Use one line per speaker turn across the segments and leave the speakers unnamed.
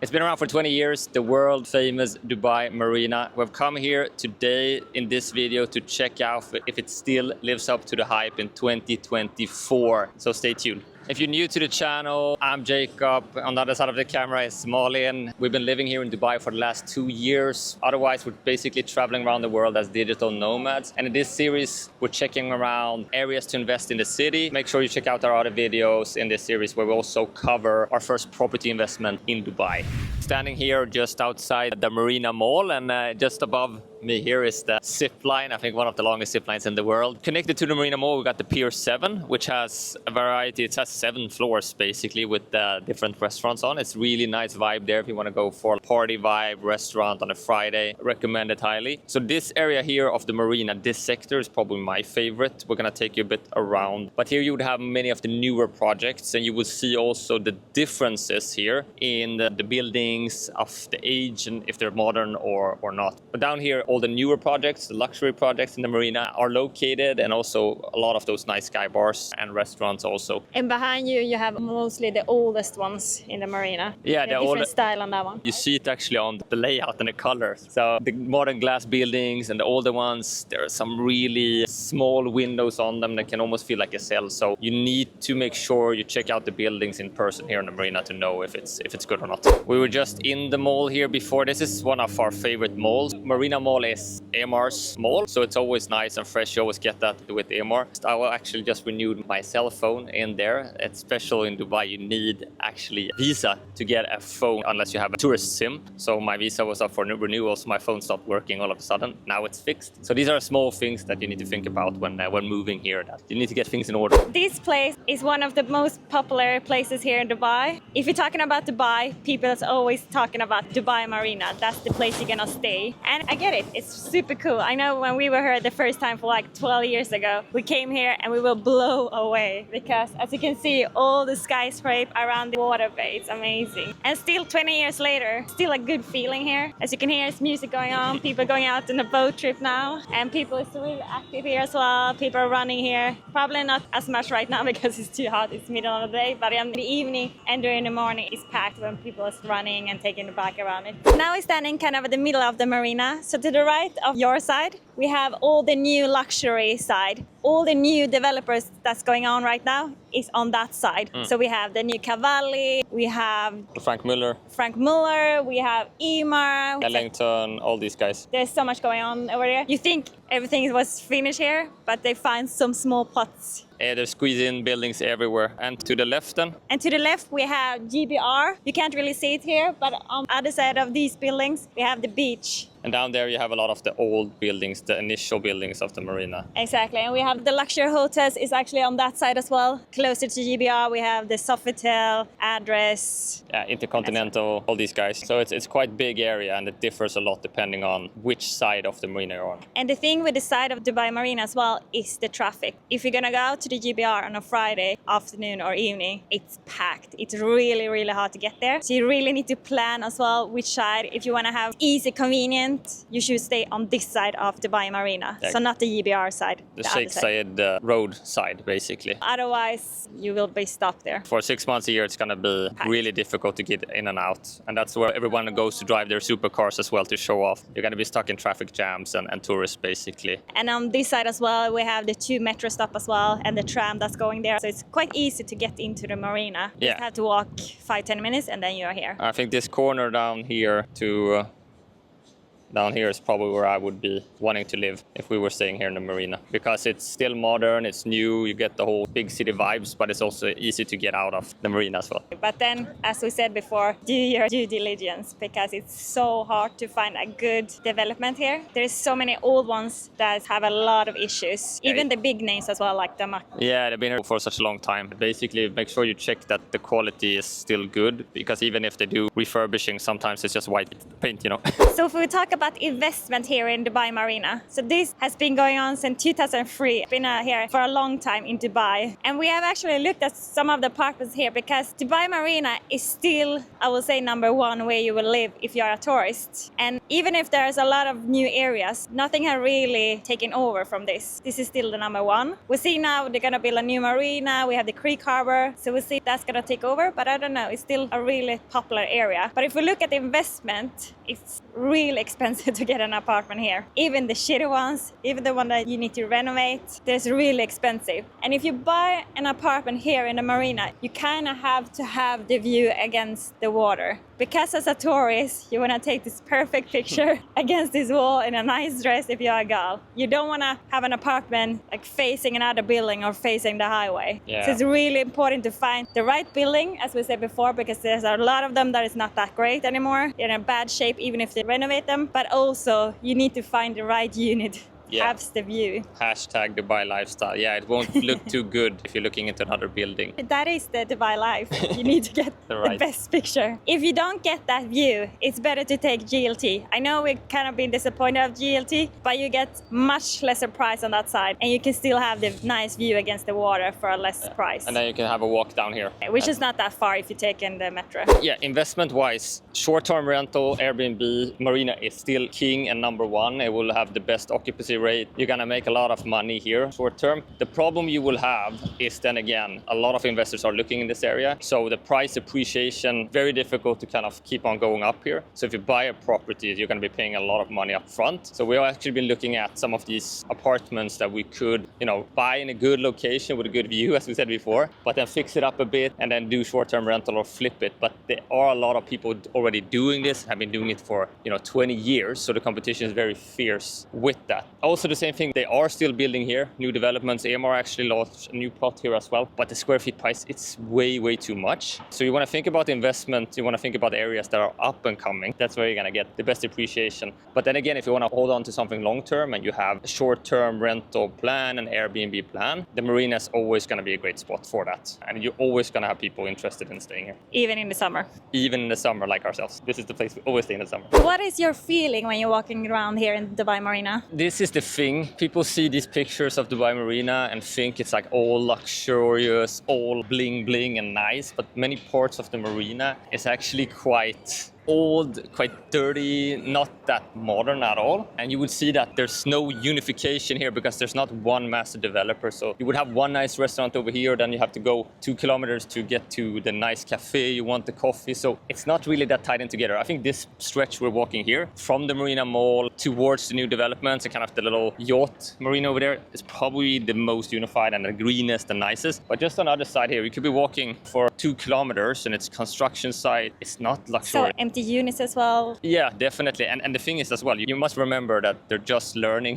It's been around for 20 years, the world famous Dubai Marina. We've come here today in this video to check out if it still lives up to the hype in 2024. So stay tuned. If you're new to the channel, I'm Jacob. On the other side of the camera is Malin. We've been living here in Dubai for the last 2 years. Otherwise, we're basically traveling around the world as digital nomads. And in this series, we're checking around areas to invest in the city. Make sure you check out our other videos in this series where we also cover our first property investment in Dubai. Standing here just outside the Marina Mall, and just above me here is the zip line. I think one of the longest zip lines in the world. Connected to the Marina Mall, we got the Pier 7, which has a variety. It has 7 floors basically with different restaurants on. It's really nice vibe there if you want to go for a party vibe restaurant on a Friday. Recommend it highly. So this area here of the Marina, this sector is probably my favorite. We're gonna take you a bit around. But here you would have many of the newer projects, and you will see also the differences here in the buildings of the age and if they're modern or not. But down here, all the newer projects, the luxury projects in the Marina are located, and also a lot of those nice sky bars and restaurants also.
And behind you, you have mostly the oldest ones in the Marina.
Yeah, the
different style on that one.
You see it actually on the layout and the colors. So the modern glass buildings and the older ones, there are some really small windows on them that can almost feel like a cell. So you need to make sure you check out the buildings in person here in the Marina to know if it's good or not. We were just in the mall here before. This is one of our favorite malls. Marina Mall is Emar's mall, so it's always nice and fresh. You always get that with Emar. I will actually just renewed my cell phone in there. It's special in Dubai. You need actually a visa to get a phone unless you have a tourist SIM. So my visa was up for renewal, so my phone stopped working all of a sudden. Now it's fixed. So these are small things that you need to think about when moving here. That you need to get things in order.
This place is one of the most popular places here in Dubai. If you're talking about Dubai, people are always talking about Dubai Marina. That's the place you're gonna stay. And I get it. It's super cool. I know when we were here the first time for like 12 years ago, we came here and we were blown away because, as you can see, all the skyscraper around the water bay. It's amazing. And still 20 years later, still a good feeling here. As you can hear, it's music going on. People going out on a boat trip now. And people are still really active here as well. People are running here. Probably not as much right now because it's too hot. It's middle of the day. But in the evening and during the morning, it's packed when people are running and taking the bike around it. Now we're standing kind of at the middle of the marina. So to the right of your side, we have all the new luxury side. All the new developers that's going on right now is on that side. So we have the new Cavalli, we have
Frank Muller,
we have Emar,
Ellington, all these guys.
There's so much going on over there. You think everything was finished here, but they find some small pots.
They're squeezing buildings everywhere. And to the left then?
And to the left we have GBR. You can't really see it here, but on the other side of these buildings we have the beach.
And down there you have a lot of the old buildings, the initial buildings of the marina.
Exactly, and we have the luxury hotels is actually on that side as well. Closer to GBR we have the Sofitel, Address.
Yeah, Intercontinental, all these guys. So it's quite big area, and it differs a lot depending on which side of the marina you're on.
And the thing with the side of Dubai Marina as well is the traffic. If you're gonna go out to the GBR on a Friday afternoon or evening, it's packed. It's really, really hard to get there. So you really need to plan as well which side. If you wanna have easy, convenient, you should stay on this side of Dubai Marina. Yeah. So not the GBR side.
The Sheikh Zayed road side, basically.
Otherwise, you will be stuck there.
For 6 months a year, it's gonna be really difficult to get in and out. And that's where everyone goes to drive their supercars as well to show off. You're gonna be stuck in traffic jams and tourists, basically.
And on this side as well, we have the 2 metro stop as well, and the tram that's going there. So it's quite easy to get into the marina. You just have to walk 5-10 minutes and then you're here.
I think this corner down here to down here is probably where I would be wanting to live if we were staying here in the marina, because it's still modern, it's new, you get the whole big city vibes, but it's also easy to get out of the marina as well.
But then, as we said before, do your due diligence, because it's so hard to find a good development here. There's so many old ones that have a lot of issues, even the big names as well, like Damak.
Yeah, they've been here for such a long time. Basically, make sure you check that the quality is still good, because even if they do refurbishing, sometimes it's just white paint, you know.
So if we talk about about investment here in Dubai Marina. So this has been going on since 2003. I've been here for a long time in Dubai. And we have actually looked at some of the apartments here because Dubai Marina is still, I will say, number one where you will live if you're a tourist. And even if there's a lot of new areas, nothing has really taken over from this. This is still the number one. We see now they're going to build a new marina. We have the Creek Harbor. So we'll see if that's going to take over. But I don't know. It's still a really popular area. But if we look at the investment, it's really expensive to get an apartment here. Even the shitty ones, even the one that you need to renovate, it's really expensive. And if you buy an apartment here in the marina, you kind of have to have the view against the water. Because as a tourist, you want to take this perfect picture against this wall in a nice dress if you're a girl. You don't want to have an apartment like facing another building or facing the highway.
Yeah.
So it's really important to find the right building, as we said before, because there's a lot of them that is not that great anymore. They're in a bad shape even if they renovate them. But also, you need to find the right unit.
Yeah.
Has the view.
Hashtag Dubai lifestyle. Yeah, it won't look too good if you're looking into another building.
That is the Dubai life. You need to get the best picture. If you don't get that view, it's better to take GLT. I know we've kind of been disappointed of GLT, but you get much lesser price on that side, and you can still have the nice view against the water for a less price.
And then you can have a walk down here.
Which is not that far if you take in the metro.
Yeah, investment-wise, short-term rental, Airbnb, Marina is still king and number one. It will have the best occupancy rate. You're gonna make a lot of money here short term. The problem you will have is then again, a lot of investors are looking in this area. So the price appreciation, very difficult to kind of keep on going up here. So if you buy a property, you're gonna be paying a lot of money up front. So we have actually been looking at some of these apartments that we could, buy in a good location with a good view, as we said before, but then fix it up a bit and then do short-term rental or flip it. But there are a lot of people already doing this, have been doing it for, 20 years. So the competition is very fierce with that. Also the same thing, they are still building here, new developments. EMR actually launched a new plot here as well, but the square feet price, it's way, way too much. So you want to think about investment, you want to think about areas that are up and coming. That's where you're going to get the best appreciation. But then again, if you want to hold on to something long-term and you have a short-term rental plan and Airbnb plan, the marina is always going to be a great spot for that. And you're always going to have people interested in staying here.
Even in the summer.
Even in the summer, like ourselves. This is the place we always stay in the summer.
What is your feeling when you're walking around here in Dubai Marina?
This is the thing. People see these pictures of Dubai Marina and think it's like all luxurious, all bling bling and nice, but many parts of the marina is actually quite old, quite dirty, not that modern at all. And you would see that there's no unification here because there's not one master developer. So you would have one nice restaurant over here, then you have to go 2 kilometers to get to the nice cafe you want the coffee. So it's not really that tied in together. I think this stretch we're walking here from the Marina Mall towards the new developments and kind of the little yacht marina over there is probably the most unified and the greenest and nicest. But just on the other side here, you could be walking for 2 kilometers and it's construction site. It's not luxurious.
So empty units as well.
Yeah, definitely. And the thing is as well, you must remember that they're just learning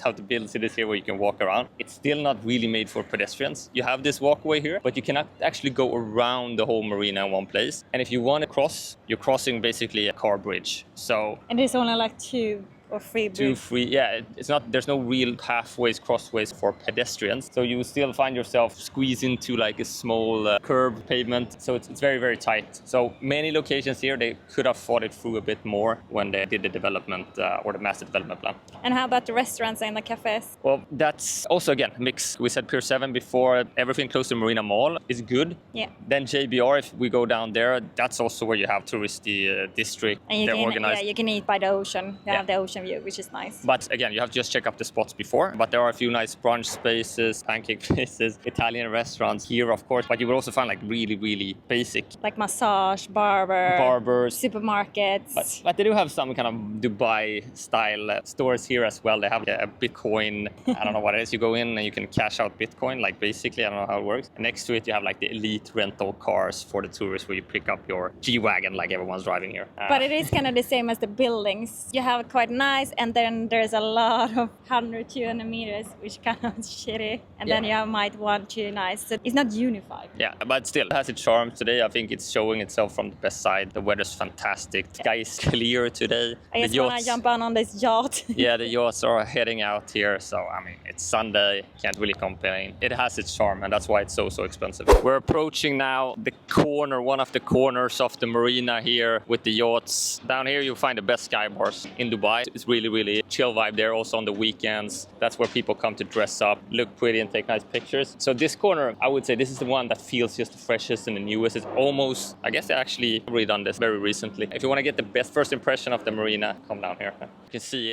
how to build cities here where you can walk around. It's still not really made for pedestrians. You have this walkway here, but you cannot actually go around the whole marina in one place. And if you want to cross, you're crossing basically a car bridge. So
and it's only like 2 or 3 bridges.
Yeah, it's not, there's no real pathways, crossways for pedestrians. So you will still find yourself squeezed into like a small curb pavement. So it's very, very tight. So many locations here, they could have thought it through a bit more when they did the development or the master development plan.
And how about the restaurants and the cafes?
Well, that's also, again, mix. We said Pier 7 before, everything close to Marina Mall is good.
Yeah.
Then JBR, if we go down there, that's also where you have touristy district.
And
They're organized.
Yeah, you can eat by the ocean. You have the ocean view, which is nice.
But again, you have to just check up the spots before. But there are a few nice brunch spaces, pancake places, Italian restaurants here, of course. But you will also find like really, really basic.
Like massage, barbers, supermarkets.
But they do have some kind of Dubai style stores here as well. They have a Bitcoin, I don't know what it is. You go in and you can cash out Bitcoin, like basically, I don't know how it works. And next to it, you have like the elite rental cars for the tourists where you pick up your G-Wagon like everyone's driving here.
But it is kind of the same as the buildings. You have quite nice nice, and then there's a lot of 100, 200 meters, which kind of shitty, and then you have might 1, 2 nice. So it's not unified.
Yeah, but still it has its charm. Today I think it's showing itself from the best side. The weather's fantastic. The sky is clear today.
I just want to jump on this yacht.
Yeah, the yachts are heading out here, so I mean, it's Sunday, can't really complain. It has its charm, and that's why it's so expensive. We're approaching now the corner, one of the corners of the marina here with the yachts. Down here you'll find the best sky bars in Dubai. It's really chill vibe there, also on the weekends. That's where people come to dress up, look pretty and take nice pictures. So this corner, I would say this is the one that feels just the freshest and the newest. It's almost, I guess they actually redone this very recently. If you want to get the best first impression of the marina, come down here. You can see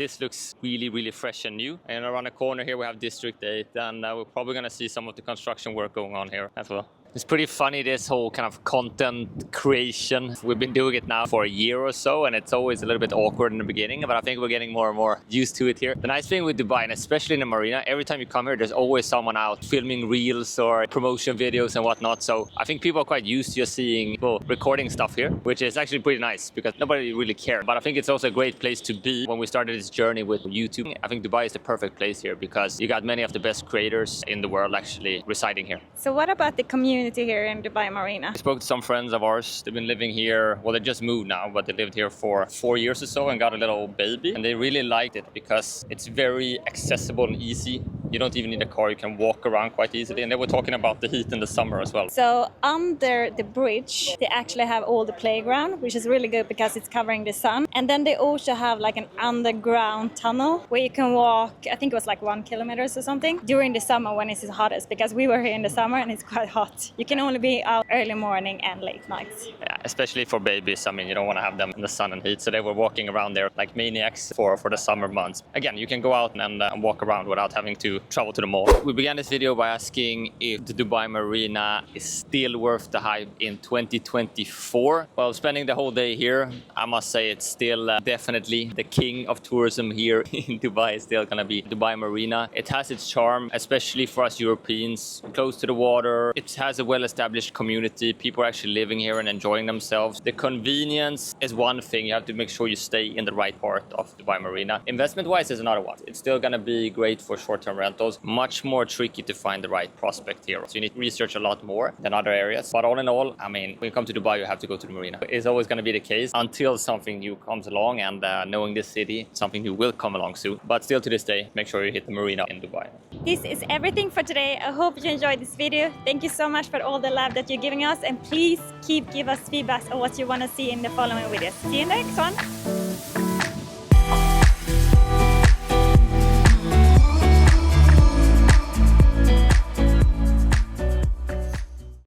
this looks really fresh and new. And around the corner here we have District 8, and we're probably going to see some of the construction work going on here as well. It's pretty funny, this whole kind of content creation. We've been doing it now for a year or so, and it's always a little bit awkward in the beginning, but I think we're getting more and more used to it here. The nice thing with Dubai, and especially in the marina, every time you come here, there's always someone out filming reels or promotion videos and whatnot. So I think people are quite used to just seeing people recording stuff here, which is actually pretty nice because nobody really cares. But I think it's also a great place to be. When we started this journey with YouTube, I think Dubai is the perfect place here because you got many of the best creators in the world actually residing here.
So what about the community here in Dubai Marina?
I spoke to some friends of ours. They've been living here, well, they just moved now, but they lived here for 4 years or so and got a little baby. And they really liked it because it's very accessible and easy. You don't even need a car. You can walk around quite easily. And they were talking about the heat in the summer as well.
So under the bridge, they actually have all the playground, which is really good because it's covering the sun. And then they also have like an underground tunnel where you can walk, I think it was like 1 kilometer or something, during the summer when it's hottest, because we were here in the summer and it's quite hot. You can only be out early morning and late nights.
Yeah, especially for babies. I mean, you don't want to have them in the sun and heat. So they were walking around there like maniacs for the summer months. Again, you can go out and walk around without having to travel to the mall. We began this video by asking if the Dubai Marina is still worth the hype in 2024. Well, spending the whole day here, I must say it's still definitely the king of tourism here in Dubai is still gonna be Dubai Marina. It has its charm, especially for us Europeans, close to the water. It has a well-established community. People are actually living here and enjoying themselves. The convenience is one thing. You have to make sure you stay in the right part of Dubai Marina. Investment-wise is another one. It's still gonna be great for short-term rentals. Much more tricky to find the right prospect here. So you need to research a lot more than other areas. But all in all, I mean, when you come to Dubai, you have to go to the marina. It's always gonna be the case until something new comes along, and knowing this city, something new will come along soon. But still to this day, make sure you hit the marina in Dubai.
This is everything for today. I hope you enjoyed this video. Thank you so much for all the love that you're giving us, and please give us feedback on what you want to see in the following videos. See you in the next one.